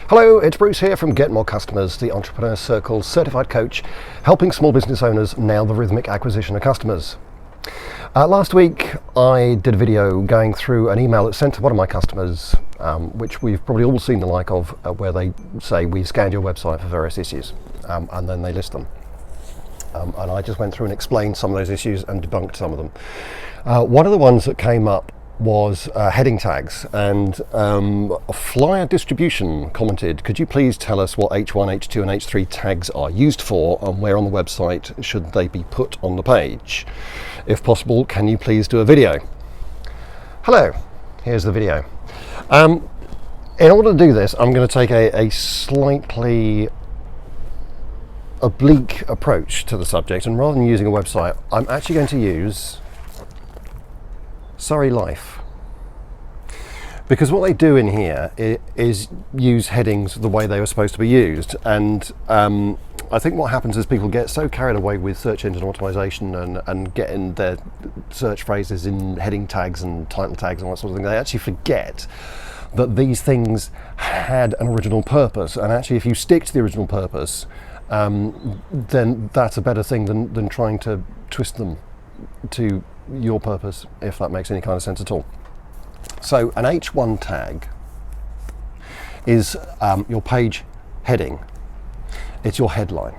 Hello, it's Bruce here from Get.more.customers, the Entrepreneur Circle's certified coach, helping small business owners nail the rhythmic acquisition of customers. Last week I did a video going through an email that's sent to one of my customers, which we've probably all seen the like of, where they say we scanned your website for various issues, and then they list them. And I just went through and explained some of those issues and debunked some of them. One of the ones that came up was heading tags, and a flyer distribution commented, could you please tell us what H1, H2 and H3 tags are used for, and where on the website should they be put on the page? If possible, can you please do a video? Hello, here's the video. In order to do this, I'm going to take a slightly oblique approach to the subject, and rather than using a website, I'm actually going to use Surrey Life, because what they do in here is use headings the way they were supposed to be used. And I think what happens is people get so carried away with search engine optimization and getting their search phrases in heading tags and title tags and all that sort of thing, they actually forget that these things had an original purpose. And actually, if you stick to the original purpose, then that's a better thing than trying to twist them to your purpose, if that makes any kind of sense at all. So an H1 tag is your page heading. It's your headline,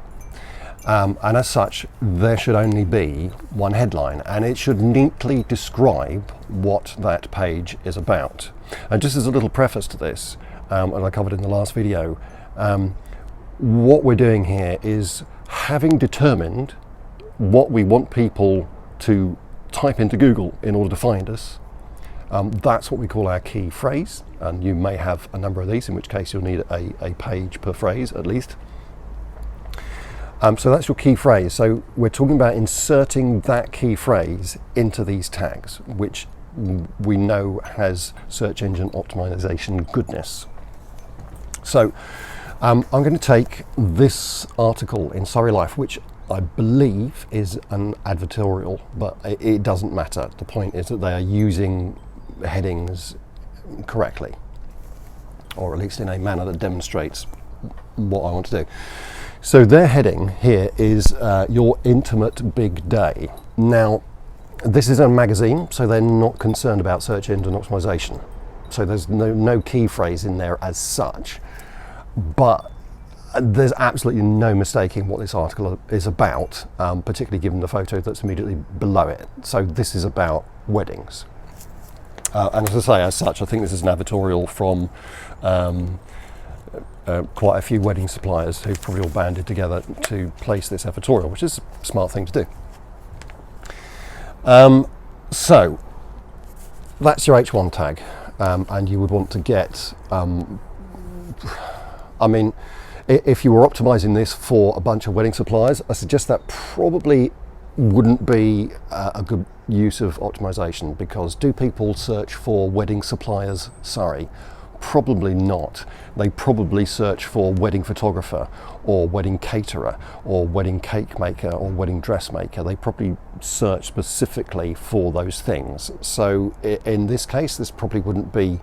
and as such there should only be one headline, and it should neatly describe what that page is about. And just as a little preface to this, and I covered in the last video, what we're doing here is, having determined what we want people to type into Google in order to find us, that's what we call our key phrase, and you may have a number of these, in which case you'll need a page per phrase at least. So that's your key phrase. So we're talking about inserting that key phrase into these tags, which we know has search engine optimization goodness. So I'm going to take this article in Surrey Life, which I believe is an advertorial, but it doesn't matter. The point is that they are using headings correctly, or at least in a manner that demonstrates what I want to do. So their heading here is your intimate big day. Now, this is a magazine, so they're not concerned about search engine optimization. So there's no key phrase in there as such, but there's absolutely no mistaking what this article is about, particularly given the photo that's immediately below it. So this is about weddings. And as I say, as such, I think this is an advertorial from quite a few wedding suppliers who've probably all banded together to place this advertorial, which is a smart thing to do. So that's your H1 tag, and you would want to get, I mean, if you were optimizing this for a bunch of wedding suppliers, I suggest that probably wouldn't be a good use of optimization, because do people search for wedding suppliers Surrey? Probably not. They probably search for wedding photographer, or wedding caterer, or wedding cake maker, or wedding dressmaker. They probably search specifically for those things. So in this case, this probably wouldn't be,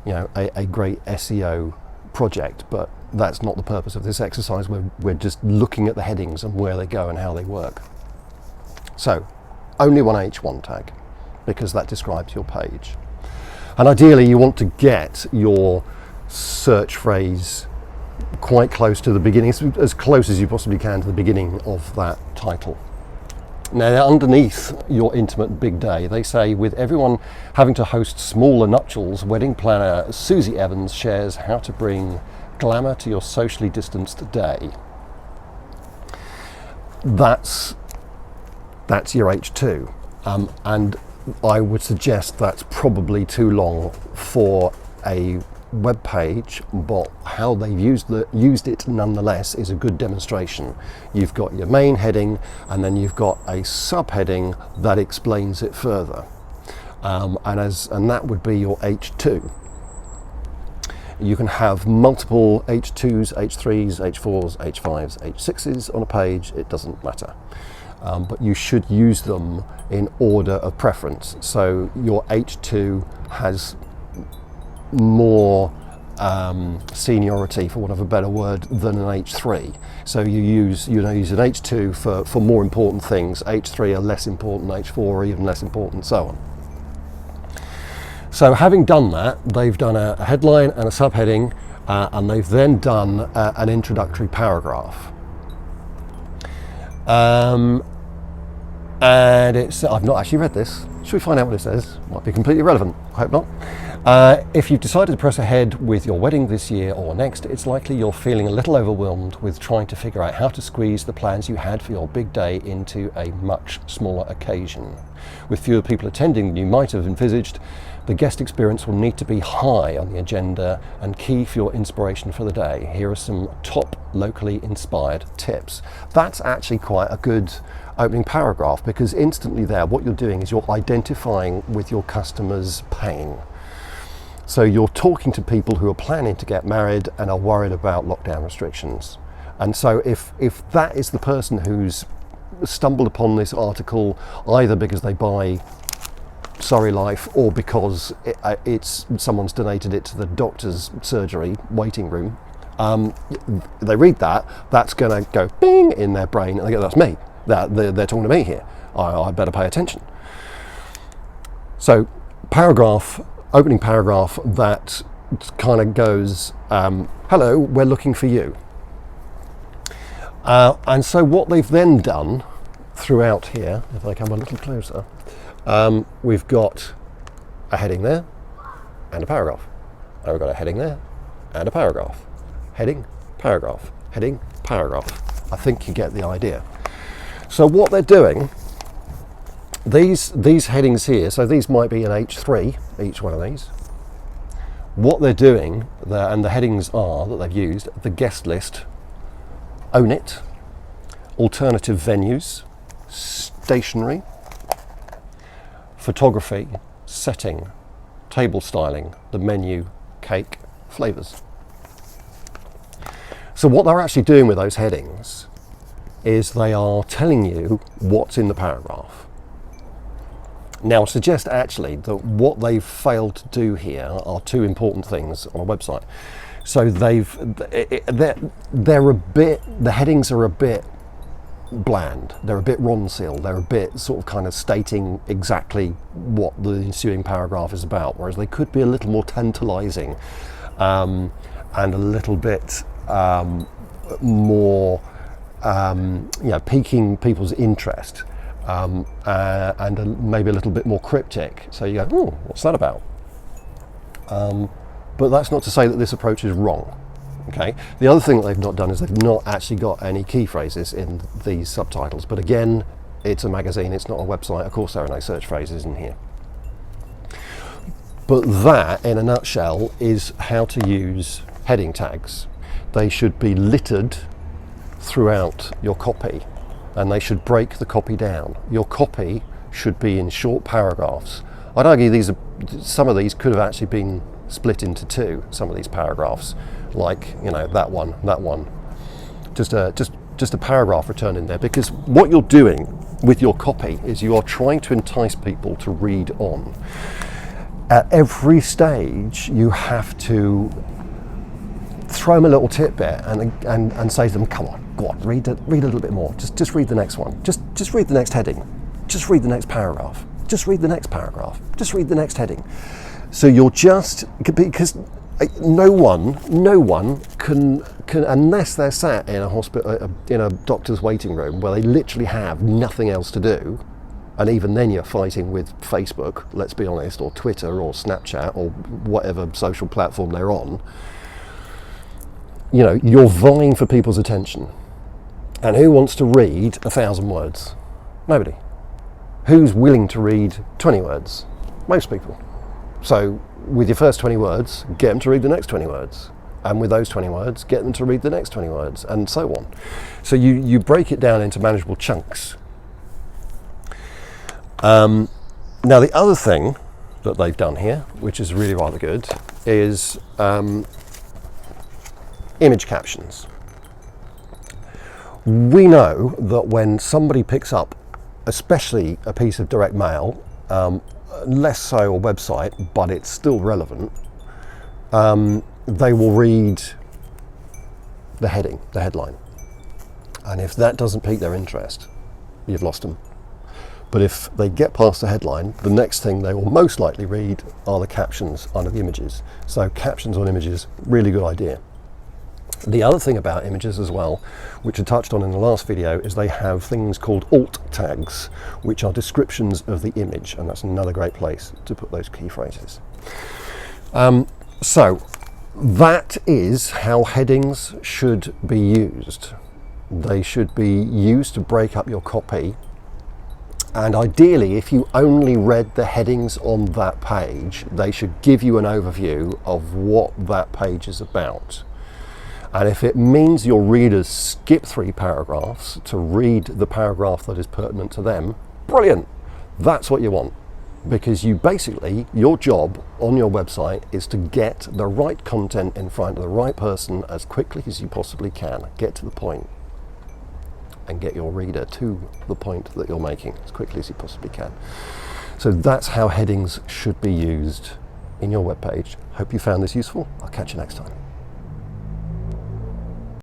you know, a great SEO project, but that's not the purpose of this exercise. We're just looking at the headings and where they go and how they work. So only one H1 tag, because that describes your page. And ideally you want to get your search phrase quite close to the beginning, as close as you possibly can to the beginning of that title. Now, underneath your intimate big day, they say, with everyone having to host smaller nuptials, wedding planner Susie Evans shares how to bring glamour to your socially distanced day. That's your H2, and I would suggest that's probably too long for a web page, but how they've used it nonetheless is a good demonstration. You've got your main heading, and then you've got a subheading that explains it further, and that would be your H2. You can have multiple H2s, H3s, H4s, H5s, H6s on a page, it doesn't matter. But you should use them in order of preference. So your H2 has more seniority, for want of a better word, than an H3. So you use an H2 for more important things, H3 are less important, H4 are even less important, so on. So having done that, they've done a headline and a subheading, and they've then done an introductory paragraph. And I've not actually read this. Should we find out what it says? Might be completely irrelevant, I hope not. If you've decided to press ahead with your wedding this year or next, it's likely you're feeling a little overwhelmed with trying to figure out how to squeeze the plans you had for your big day into a much smaller occasion. With fewer people attending than you might have envisaged, the guest experience will need to be high on the agenda and key for your inspiration for the day. Here are some top locally inspired tips. That's actually quite a good opening paragraph, because instantly there, what you're doing is you're identifying with your customer's pain. So you're talking to people who are planning to get married and are worried about lockdown restrictions. And so if that is the person who's stumbled upon this article, either because they buy Surrey Life or because it's someone's donated it to the doctor's surgery waiting room, they read that, that's going to go bing in their brain, and they go, that's me, they're talking to me here, I better pay attention. So opening paragraph that kind of goes, hello, we're looking for you. And so what they've then done throughout here, if I come a little closer, we've got a heading there and a paragraph. And we've got a heading there and a paragraph. Heading, paragraph, heading, paragraph. I think you get the idea. So what they're doing, these headings here, so these might be an H3, each one of these. What they're doing, and the headings are that they've used, the guest list, own it, alternative venues, stationery, photography, setting, table styling, the menu, cake, flavours. So what they're actually doing with those headings is they are telling you what's in the paragraph. Now, I suggest actually that what they've failed to do here are two important things on a website. So the headings are a bit bland, they're a bit Ronseal, they're a bit sort of kind of stating exactly what the ensuing paragraph is about, whereas they could be a little more tantalising and a little bit more piquing people's interest, and maybe a little bit more cryptic. So you go, oh, what's that about? But that's not to say that this approach is wrong. Okay. The other thing that they've not done is they've not actually got any key phrases in these subtitles. But again, it's a magazine, it's not a website. Of course, there are no search phrases in here. But that, in a nutshell, is how to use heading tags. They should be littered throughout your copy, and they should break the copy down. Your copy should be in short paragraphs. I'd argue some of these could have actually been split into two, some of these paragraphs, like, you know, that one. Just a paragraph returned in there, because what you're doing with your copy is you are trying to entice people to read on. At every stage, you have to throw them a little tidbit and say to them, come on, go on, read a little bit more. Just read the next one. Just read the next heading. Just read the next paragraph. Just read the next paragraph. Just read the next heading. So you're just, because no one can, unless they're sat in a hospital, in a doctor's waiting room where they literally have nothing else to do, and even then you're fighting with Facebook, let's be honest, or Twitter or Snapchat or whatever social platform they're on. You know, you're vying for people's attention. And who wants to read 1,000 words? Nobody. Who's willing to read 20 words? Most people. So with your first 20 words, get them to read the next 20 words. And with those 20 words, get them to read the next 20 words, and so on. So you break it down into manageable chunks. Now the other thing that they've done here, which is really rather good, is image captions. We know that when somebody picks up, especially a piece of direct mail, less so a website, but it's still relevant, they will read the heading, the headline. And if that doesn't pique their interest, you've lost them. But if they get past the headline, the next thing they will most likely read are the captions under the images. So captions on images, really good idea. The other thing about images as well, which I touched on in the last video, is they have things called alt tags, which are descriptions of the image, and that's another great place to put those key phrases. So that is how headings should be used. They should be used to break up your copy, and ideally, if you only read the headings on that page, they should give you an overview of what that page is about. And if it means your readers skip 3 paragraphs to read the paragraph that is pertinent to them, brilliant. That's what you want. Because you basically, your job on your website is to get the right content in front of the right person as quickly as you possibly can. Get to the point and get your reader to the point that you're making as quickly as you possibly can. So that's how headings should be used in your web page. Hope you found this useful. I'll catch you next time.